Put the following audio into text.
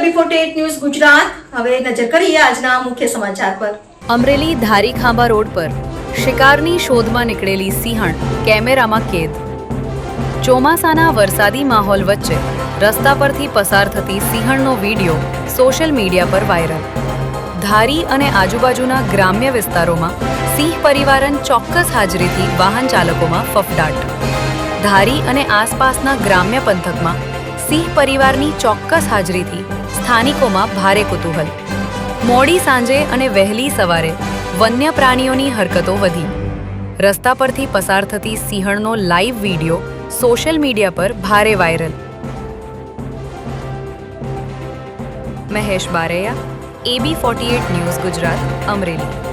AB48 news Gujarat. હવે નજર કરીએ આજના મુખ્ય સમાચાર પર. અમરેલી ધારી ખાંભા રોડ પર શિકારની શોધમાં નીકળેલી સિંહણ કેમેરામાં કેદ. ચોમાસાના વરસાદી માહોલ વચ્ચે રસ્તા પરથી પસાર થતી સિંહણનો વિડીયો સોશિયલ મીડિયા પર વાયરલ. ધારી અને આજુબાજુના ગ્રામ્ય વિસ્તારોમાં સિંહ પરિવારન ચોક્કસ હાજરીથી વાહન ચાલકોમાં ફફડાટ. ધારી અને આસપાસના ગ્રામ્ય પંથકમાં સિંહ પરિવારની ચોક્કસ હાજરીથી સ્થાનિકોમાં ભારે કુતૂહલ. મોડી સાંજે અને વહેલી સવારે વન્ય પ્રાણીઓની હરકતો વધી. રસ્તા પરથી પસાર થતી સિંહણનો લાઈવ વિડીયો સોશિયલ મીડિયા પર ભારે viral. Mahesh Baraiya, AB48 news Gujarat, Amreli.